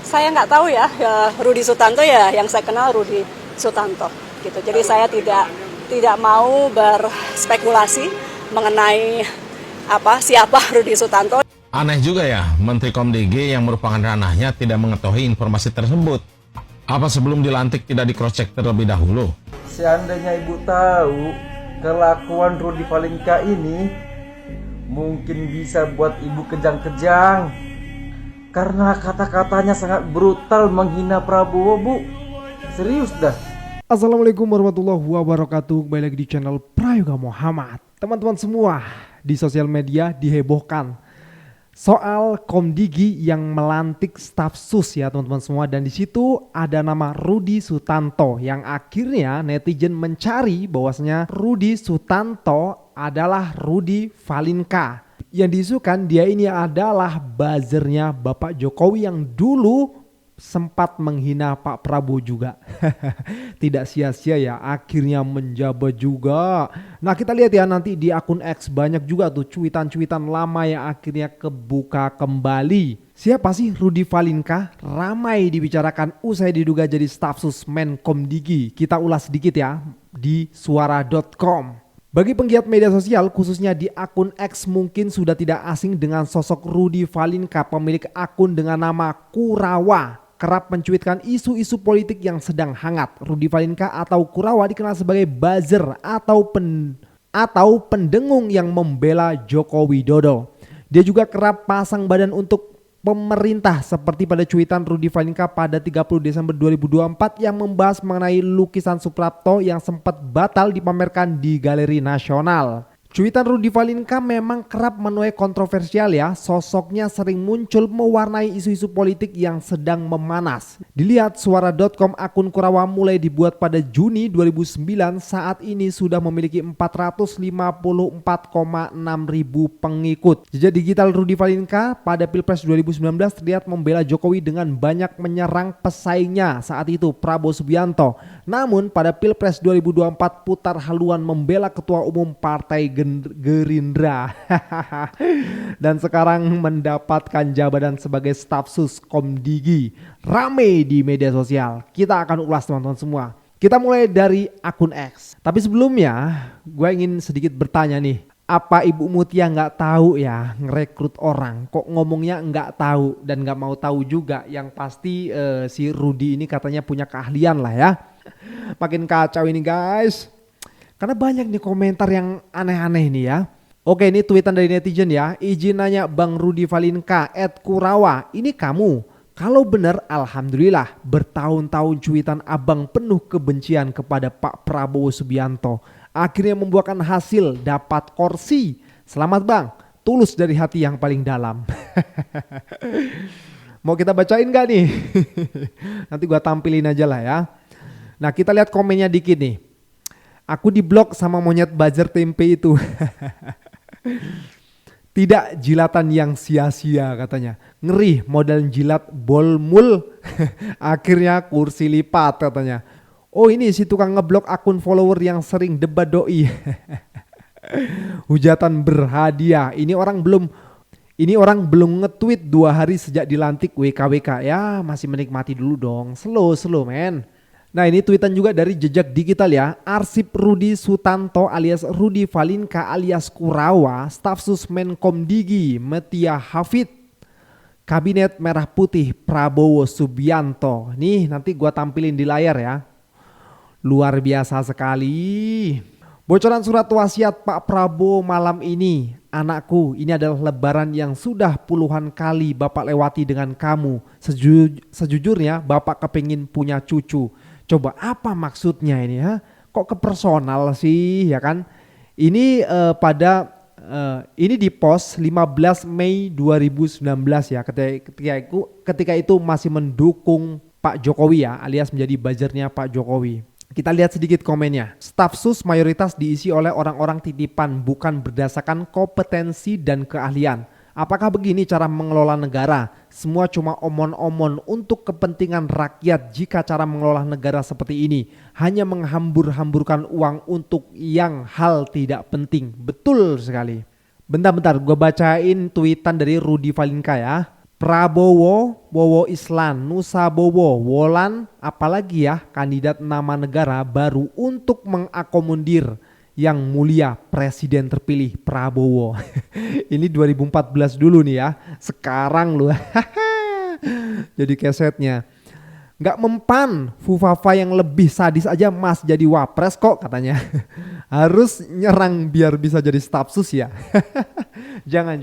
Saya nggak tahu ya, Rudi Sutanto ya yang saya kenal Rudi Sutanto gitu. Jadi saya tidak mau berspekulasi mengenai siapa Rudi Sutanto. Aneh juga ya, Menteri Komdigi yang merupakan ranahnya tidak mengetahui informasi tersebut. Apa sebelum dilantik tidak di-cross-check terlebih dahulu? Seandainya ibu tahu kelakuan Rudi Valinka ini, mungkin bisa buat ibu kejang-kejang. Karena kata-katanya sangat brutal menghina Prabowo, Bu. Serius dah. Assalamualaikum warahmatullahi wabarakatuh. Kembali lagi di channel Prayoga Muhammad. Teman-teman semua, di sosial media dihebohkan soal Komdigi yang melantik staf sus ya teman-teman semua, dan di situ ada nama Rudi Sutanto yang akhirnya netizen mencari bahwasanya Rudi Sutanto adalah Rudi Valinka. Yang diisukan dia ini adalah buzzernya Bapak Jokowi yang dulu sempat menghina Pak Prabowo juga. Tidak sia-sia ya, akhirnya menjabat juga. Nah kita lihat ya nanti di akun X banyak juga tuh cuitan-cuitan lama yang akhirnya kebuka kembali. Siapa sih Rudi Valinka? Ramai dibicarakan usai diduga jadi staf sus Menkomdigi. Kita ulas sedikit ya di suara.com. Bagi penggiat media sosial khususnya di akun X mungkin sudah tidak asing dengan sosok Rudi Valinka, pemilik akun dengan nama Kurawa. Kerap mencuitkan isu-isu politik yang sedang hangat. Rudi Valinka atau Kurawa dikenal sebagai buzzer atau pendengung yang membela Joko Widodo. Dia juga kerap pasang badan untuk pemerintah seperti pada cuitan Rudi Valinka pada 30 Desember 2024 yang membahas mengenai lukisan Suprapto yang sempat batal dipamerkan di Galeri Nasional. Cuitan Rudi Valinka memang kerap menuai kontroversial ya, sosoknya sering muncul mewarnai isu-isu politik yang sedang memanas. Dilihat suara.com, akun Kurawa mulai dibuat pada Juni 2009, saat ini sudah memiliki 454,6 ribu pengikut. Jejak digital Rudi Valinka pada Pilpres 2019 terlihat membela Jokowi dengan banyak menyerang pesaingnya saat itu Prabowo Subianto. Namun pada Pilpres 2024 putar haluan membela Ketua Umum Partai Gerindra dan sekarang mendapatkan jabatan sebagai staf sus Komdigi. Rame di media sosial. Kita akan ulas teman-teman semua. Kita mulai dari akun X. Tapi sebelumnya gue ingin sedikit bertanya nih. Apa Ibu Mutia nggak tahu ya ngerekrut orang? Kok ngomongnya nggak tahu dan nggak mau tahu juga? Yang pasti si Rudi ini katanya punya keahlian lah ya. Makin kacau ini guys. Karena banyak nih komentar yang aneh-aneh nih ya. Oke, ini tweetan dari netizen ya. Izin nanya Bang Rudi Valinka @Kurawa, ini kamu? Kalau benar alhamdulillah, bertahun-tahun cuitan abang penuh kebencian kepada Pak Prabowo Subianto akhirnya membuahkan hasil, dapat kursi. Selamat bang, tulus dari hati yang paling dalam. Mau kita bacain gak nih? Nanti gua tampilin aja lah ya. Nah kita lihat komennya dikit nih. Aku diblok sama monyet buzzer tempe itu. Tidak jilatan yang sia-sia katanya. Ngeri modal jilat bol mul. Akhirnya kursi lipat katanya. Oh ini si tukang ngeblok akun follower yang sering debat doi. Hujatan berhadiah. Ini orang belum nge-tweet 2 hari sejak dilantik WKWK. Ya masih menikmati dulu dong. Slow men. Nah ini tweetan juga dari jejak digital ya. Arsip Rudi Sutanto alias Rudi Valinka alias Kurawa, staf sus Menkomdigi Metia Hafid, Kabinet Merah Putih Prabowo Subianto. Nih nanti gua tampilin di layar ya. Luar biasa sekali. Bocoran surat wasiat Pak Prabowo malam ini. Anakku, ini adalah lebaran yang sudah puluhan kali Bapak lewati dengan kamu. Sejujurnya Bapak kepingin punya cucu. Coba apa maksudnya ini ya? Kok ke personal sih ya kan? Ini ini di post 15 Mei 2019 ya, ketika itu masih mendukung Pak Jokowi ya, alias menjadi buzzernya Pak Jokowi. Kita lihat sedikit komennya. Staf sus mayoritas diisi oleh orang-orang titipan, bukan berdasarkan kompetensi dan keahlian. Apakah begini cara mengelola negara? Semua cuma omon-omon untuk kepentingan rakyat. Jika cara mengelola negara seperti ini hanya menghambur-hamburkan uang untuk yang hal tidak penting. Betul sekali. Bentar, gue bacain tweetan dari Rudi Valinka ya. Prabowo, Bowo Islan, Nusa Bowo, Wolan, apalagi ya kandidat nama negara baru untuk mengakomodir yang mulia Presiden terpilih Prabowo. Ini 2014 dulu nih ya, sekarang loh. Jadi kesetnya. Nggak mempan, Fufafa yang lebih sadis aja mas jadi wapres kok katanya. Harus nyerang biar bisa jadi staf sus ya. Jangan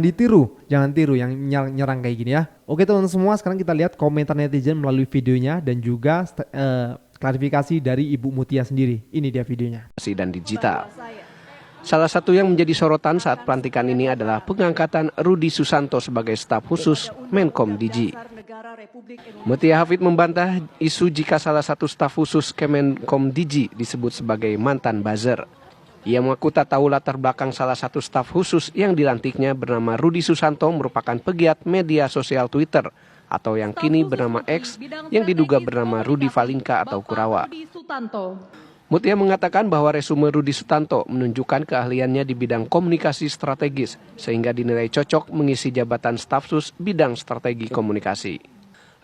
ditiru, jangan tiru yang nyerang kayak gini ya. Oke teman-teman semua, sekarang kita lihat komentar netizen melalui videonya dan juga klarifikasi dari Ibu Mutia sendiri. Ini dia videonya. Dan digital. Salah satu yang menjadi sorotan saat pelantikan ini adalah pengangkatan Rudi Susanto sebagai staf khusus Menkom Digi. Mutia Hafid membantah isu jika salah satu staf khusus Kemenkom Digi disebut sebagai mantan buzzer. Ia mengaku tak tahu latar belakang salah satu staf khusus yang dilantiknya bernama Rudi Susanto merupakan pegiat media sosial Twitter atau yang kini bernama X yang diduga bernama Rudi Valinka atau Kurawa. Mutia mengatakan bahwa resume Rudi Sutanto menunjukkan keahliannya di bidang komunikasi strategis sehingga dinilai cocok mengisi jabatan staf sus bidang strategi komunikasi.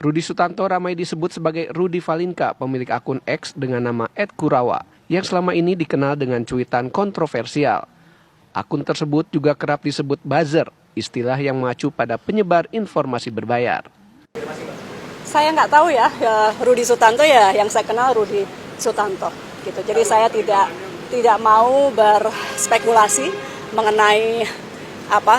Rudi Sutanto ramai disebut sebagai Rudi Valinka, pemilik akun X dengan nama @kurawa yang selama ini dikenal dengan cuitan kontroversial. Akun tersebut juga kerap disebut buzzer, istilah yang mengacu pada penyebar informasi berbayar. Saya nggak tahu ya Rudi Sutanto ya, yang saya kenal Rudi Sutanto. Gitu. Jadi saya tidak mau berspekulasi mengenai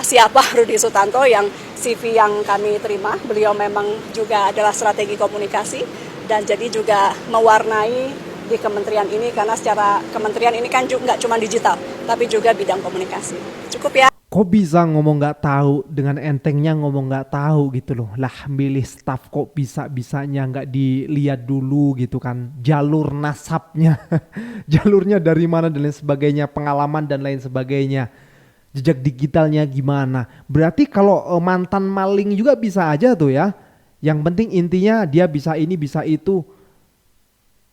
siapa Rudi Sutanto. Yang CV yang kami terima, beliau memang juga adalah strategi komunikasi dan jadi juga mewarnai di kementerian ini karena secara kementerian ini kan juga nggak cuma digital tapi juga bidang komunikasi. Cukup ya. Kok bisa ngomong nggak tahu, dengan entengnya ngomong nggak tahu gitu loh. Lah milih staf kok bisa-bisanya nggak dilihat dulu gitu kan, jalur nasabnya, jalurnya dari mana dan lain sebagainya, pengalaman dan lain sebagainya, jejak digitalnya gimana. Berarti kalau mantan maling juga bisa aja tuh ya. Yang penting intinya dia bisa ini bisa itu.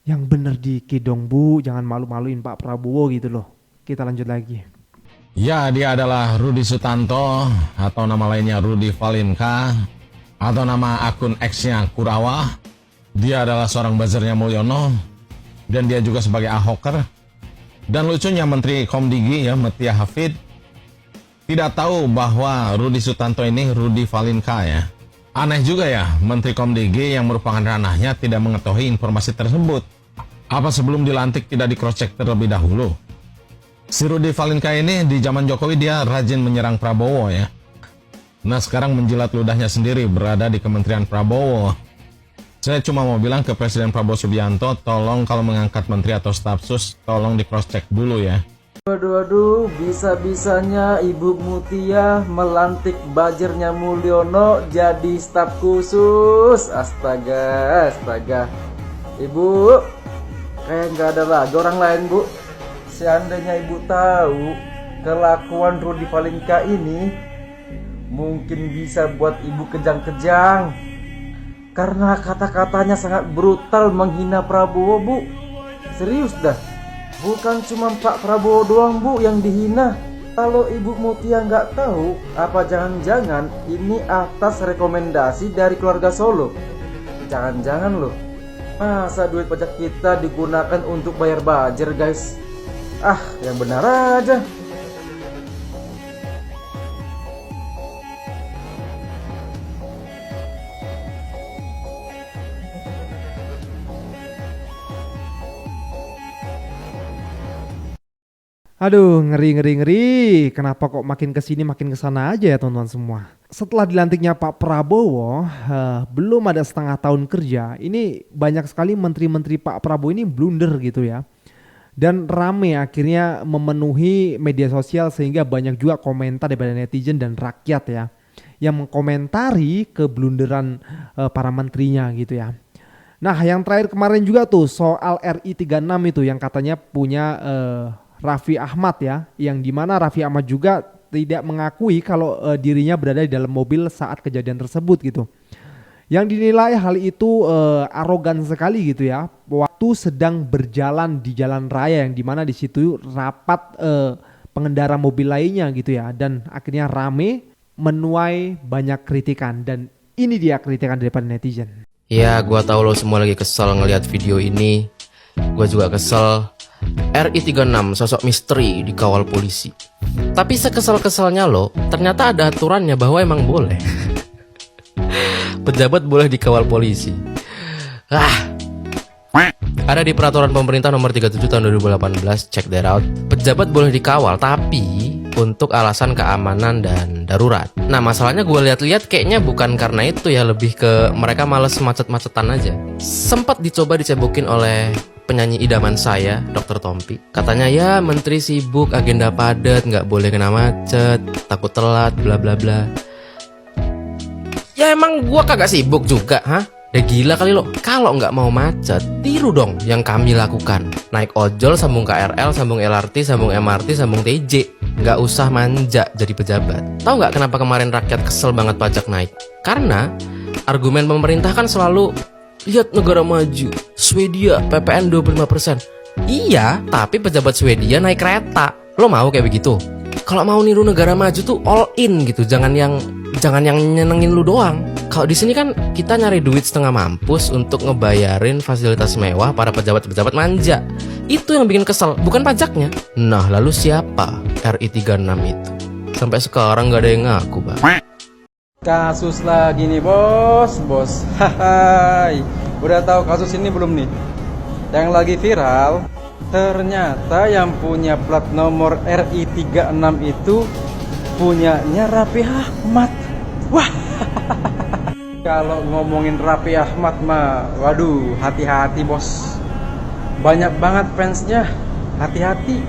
Yang bener dikit dong Bu, jangan malu-maluin Pak Prabowo gitu loh. Kita lanjut lagi. Ya, dia adalah Rudi Sutanto atau nama lainnya Rudi Valinka atau nama akun X-nya Kurawa. Dia adalah seorang buzzernya Mulyono dan dia juga sebagai ahoker. Dan lucunya Menteri Komdigi ya Mutia Hafid tidak tahu bahwa Rudi Sutanto ini Rudi Valinka ya. Aneh juga ya, Menteri Komdigi yang merupakan ranahnya tidak mengetahui informasi tersebut. Apa sebelum dilantik tidak di-cross-check terlebih dahulu? Si Rudi Valinka ini di zaman Jokowi dia rajin menyerang Prabowo ya. Nah sekarang menjilat ludahnya sendiri berada di Kementerian Prabowo. Saya cuma mau bilang ke Presiden Prabowo Subianto, tolong kalau mengangkat menteri atau staf sus, tolong di-cross-check dulu ya. Aduh, bisa-bisanya Ibu Mutia melantik buzernya Mulyono jadi staf khusus. Astaga. Ibu, kayak nggak ada lagi orang lain Bu. Seandainya Ibu tahu kelakuan Rudi Valinka ini, mungkin bisa buat Ibu kejang-kejang. Karena kata-katanya sangat brutal menghina Prabowo Bu. Serius dah. Bukan cuma Pak Prabowo doang Bu yang dihina. Kalau Ibu Mutia nggak tahu, apa jangan-jangan ini atas rekomendasi dari keluarga Solo? Jangan-jangan loh. Masa duit pajak kita digunakan untuk bayar buzzer guys? Yang benar aja. Aduh, ngeri. Kenapa kok makin kesini makin kesana aja ya teman-teman semua. Setelah dilantiknya Pak Prabowo, belum ada setengah tahun kerja. Ini banyak sekali menteri-menteri Pak Prabowo ini blunder gitu ya. Dan rame akhirnya memenuhi media sosial sehingga banyak juga komentar daripada netizen dan rakyat ya. Yang mengkomentari keblunderan para menterinya gitu ya. Nah yang terakhir kemarin juga tuh soal RI 36 itu yang katanya punya Raffi Ahmad ya, yang dimana Raffi Ahmad juga tidak mengakui kalau dirinya berada di dalam mobil saat kejadian tersebut gitu. Yang dinilai hal itu arogan sekali gitu ya, waktu sedang berjalan di jalan raya yang dimana di situ rapat pengendara mobil lainnya gitu ya, dan akhirnya rame menuai banyak kritikan, dan ini dia kritikan daripada netizen. Ya, gua tahu lo semua lagi kesel ngelihat video ini. Gua juga kesel. RI36 sosok misteri dikawal polisi. Tapi sekesal-kesalnya lo, ternyata ada aturannya bahwa emang boleh. Pejabat boleh dikawal polisi. Ada di peraturan pemerintah nomor 37 tahun 2018, check that out. Pejabat boleh dikawal, tapi untuk alasan keamanan dan darurat. Nah, masalahnya gue lihat-lihat kayaknya bukan karena itu ya, lebih ke mereka males macet-macetan aja. Sempat dicoba dicebokin oleh penyanyi idaman saya, Dr. Tompi. Katanya ya menteri sibuk, agenda padat, nggak boleh kena macet, takut telat, bla bla bla. Ya emang gue kagak sibuk juga, hah? Ya gila kali lo, kalau nggak mau macet, tiru dong yang kami lakukan. Naik ojol, sambung KRL, sambung LRT, sambung MRT, sambung TJ. Nggak usah manja jadi pejabat. Tahu nggak kenapa kemarin rakyat kesel banget pajak naik? Karena argumen pemerintah kan selalu, lihat negara maju, Swedia PPN 25%. Iya, tapi pejabat Swedia naik kereta. Lo mau kayak begitu? Kalau mau niru negara maju tuh all in gitu, jangan yang nyenengin lu doang. Kalau di sini kan kita nyari duit setengah mampus untuk ngebayarin fasilitas mewah para pejabat-pejabat manja. Itu yang bikin kesel, bukan pajaknya. Nah, lalu siapa RI36 itu? Sampai sekarang gak ada yang ngaku, Bang. Kasus lagi nih bos. Hai, udah tahu kasus ini belum nih? Yang lagi viral, ternyata yang punya plat nomor RI36 itu punyanya Raffi Ahmad. Wah, kalau ngomongin Raffi Ahmad mah, waduh, hati-hati bos. Banyak banget fansnya, hati-hati.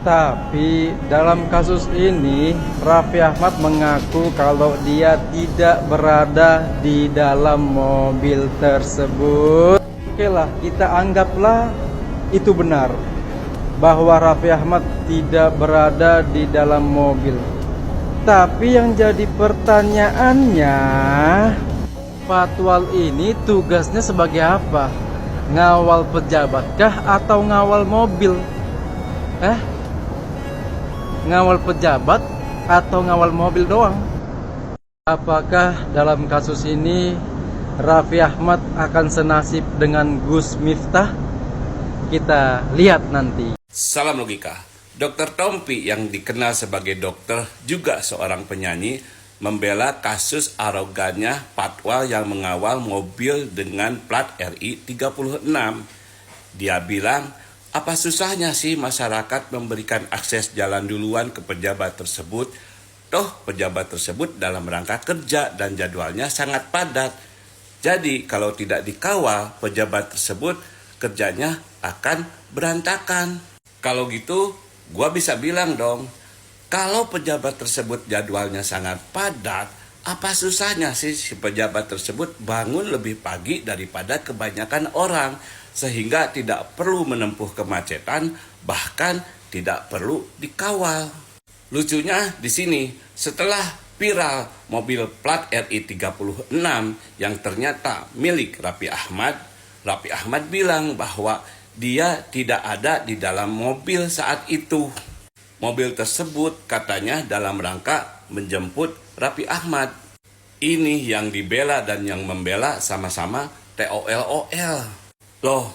Tapi dalam kasus ini Raffi Ahmad mengaku kalau dia tidak berada di dalam mobil tersebut. Oke lah, kita anggaplah itu benar, bahwa Raffi Ahmad tidak berada di dalam mobil. Tapi yang jadi pertanyaannya, Patwal ini tugasnya sebagai apa? Ngawal pejabatkah atau ngawal mobil? Ngawal pejabat atau ngawal mobil doang? Apakah dalam kasus ini Raffi Ahmad akan senasib dengan Gus Miftah? Kita lihat nanti. Salam logika. Dr. Tompi yang dikenal sebagai dokter juga seorang penyanyi membela kasus arogannya Patwal yang mengawal mobil dengan plat RI 36. Dia bilang, apa susahnya sih masyarakat memberikan akses jalan duluan ke pejabat tersebut? Toh pejabat tersebut dalam rangka kerja dan jadwalnya sangat padat. Jadi kalau tidak dikawal, pejabat tersebut kerjanya akan berantakan. Kalau gitu, gua bisa bilang dong, kalau pejabat tersebut jadwalnya sangat padat, apa susahnya sih si pejabat tersebut bangun lebih pagi daripada kebanyakan orang, sehingga tidak perlu menempuh kemacetan, bahkan tidak perlu dikawal. Lucunya di sini, setelah viral mobil plat RI 36 yang ternyata milik Raffi Ahmad bilang bahwa dia tidak ada di dalam mobil saat itu. Mobil tersebut katanya dalam rangka menjemput Raffi Ahmad. Ini yang dibela dan yang membela sama-sama TOL-OL. Loh,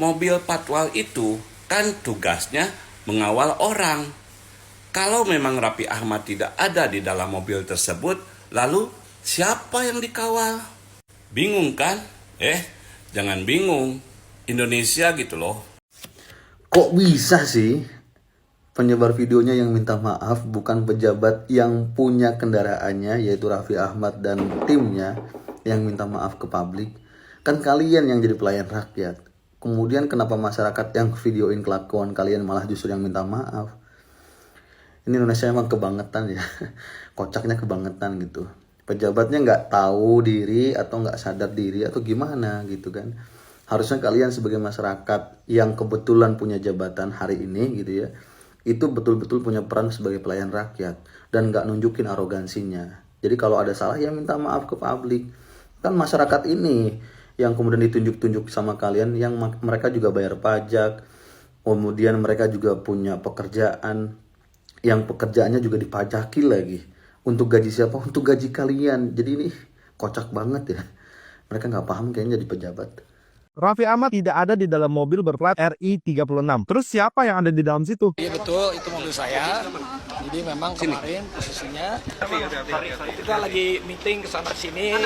mobil Patwal itu kan tugasnya mengawal orang. Kalau memang Raffi Ahmad tidak ada di dalam mobil tersebut, lalu siapa yang dikawal? Bingung kan? Jangan bingung. Indonesia gitu loh. Kok bisa sih penyebar videonya yang minta maaf bukan pejabat yang punya kendaraannya, yaitu Raffi Ahmad dan timnya, yang minta maaf ke publik? Kan kalian yang jadi pelayan rakyat. Kemudian kenapa masyarakat yang videoin kelakuan kalian malah justru yang minta maaf? Ini Indonesia emang kebangetan ya. Kocaknya kebangetan gitu. Pejabatnya nggak tahu diri atau nggak sadar diri atau gimana gitu kan. Harusnya kalian sebagai masyarakat yang kebetulan punya jabatan hari ini gitu ya, itu betul-betul punya peran sebagai pelayan rakyat dan nggak nunjukin arogansinya. Jadi kalau ada salah ya minta maaf ke publik. Kan masyarakat ini yang kemudian ditunjuk-tunjuk sama kalian, yang mereka juga bayar pajak, kemudian mereka juga punya pekerjaan, yang pekerjaannya juga dipajaki lagi. Untuk gaji siapa? Untuk gaji kalian. Jadi ini kocak banget ya. Mereka nggak paham kayaknya jadi pejabat. Raffi Ahmad tidak ada di dalam mobil berplat RI36. Terus siapa yang ada di dalam situ? Iya betul, itu mobil saya. Jadi memang kemarin posisinya kita lagi meeting kesana sini.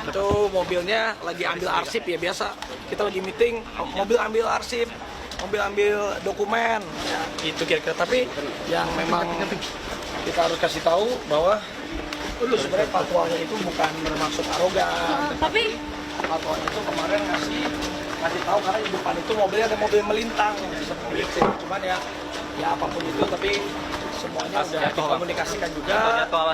Itu mobilnya lagi ambil arsip ya biasa. Kita lagi meeting, mobil ambil arsip, mobil ambil dokumen. Ya, itu kira-kira. Tapi yang memang kita harus kasih tahu bahwa itu sebenarnya fatwanya itu bukan bermaksud arogan. Tapi fatwanya itu kemarin ngasih tahu karena di depan itu mobilnya ada mobil melintang seperti itu. Cuman ya apapun itu, tapi semuanya udah dikomunikasikan juga sama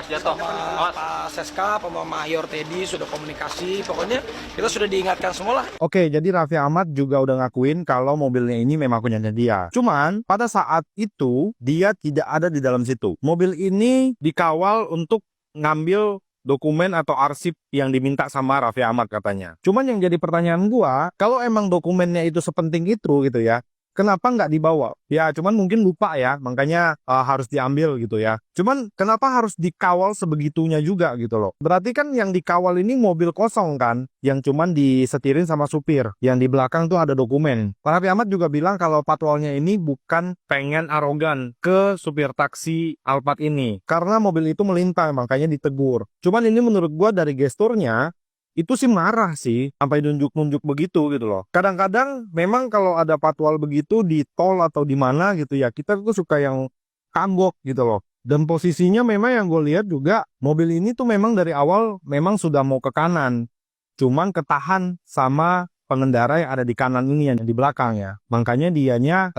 Pak Seska, Pak Mayor Teddy sudah komunikasi. Pokoknya kita sudah diingatkan semua lah. Oke, jadi Raffi Ahmad juga udah ngakuin kalau mobilnya ini memang punyanya dia. Cuman pada saat itu dia tidak ada di dalam situ. Mobil ini dikawal untuk ngambil dokumen atau arsip yang diminta sama Raffi Ahmad katanya. Cuman yang jadi pertanyaan gua, kalau emang dokumennya itu sepenting itu gitu ya, kenapa nggak dibawa? Ya cuman mungkin lupa ya, makanya harus diambil gitu ya. Cuman kenapa harus dikawal sebegitunya juga gitu loh. Berarti kan yang dikawal ini mobil kosong kan, yang cuman disetirin sama supir. Yang di belakang tuh ada dokumen. Raffi Ahmad juga bilang kalau patwalnya ini bukan pengen arogan ke supir taksi Alphard ini. Karena mobil itu melintas, makanya ditegur. Cuman ini menurut gua dari gesturnya, itu sih marah sih, sampai nunjuk-nunjuk begitu gitu loh. Kadang-kadang memang kalau ada patwal begitu di tol atau di mana gitu ya, kita tuh suka yang kagok gitu loh. Dan posisinya memang yang gue lihat juga, mobil ini tuh memang dari awal memang sudah mau ke kanan. Cuman ketahan sama pengendara yang ada di kanan ini yang di belakang ya. Makanya dianya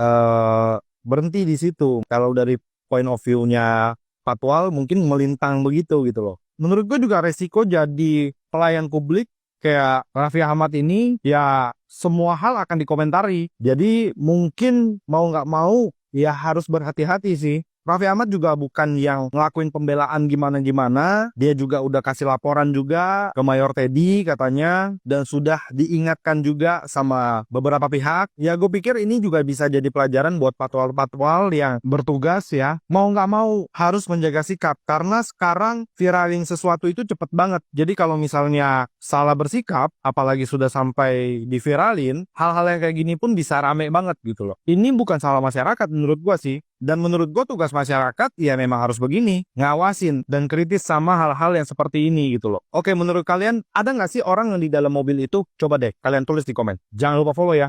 berhenti di situ. Kalau dari point of view-nya patwal mungkin melintang begitu gitu loh. Menurut gue juga resiko jadi pelayan publik kayak Raffi Ahmad ini ya semua hal akan dikomentari. Jadi mungkin mau nggak mau ya harus berhati-hati sih. Raffi Ahmad juga bukan yang ngelakuin pembelaan gimana-gimana. Dia juga udah kasih laporan juga ke Mayor Teddy katanya. Dan sudah diingatkan juga sama beberapa pihak. Ya gue pikir ini juga bisa jadi pelajaran buat patwal-patwal yang bertugas ya. Mau nggak mau harus menjaga sikap. Karena sekarang viralin sesuatu itu cepet banget. Jadi kalau misalnya salah bersikap, apalagi sudah sampai diviralin, hal-hal yang kayak gini pun bisa rame banget gitu loh. Ini bukan salah masyarakat menurut gue sih. Dan menurut gue tugas masyarakat ya memang harus begini, ngawasin dan kritis sama hal-hal yang seperti ini gitu loh. Oke, menurut kalian ada nggak sih orang yang di dalam mobil itu? Coba deh kalian tulis di komen. Jangan lupa follow ya.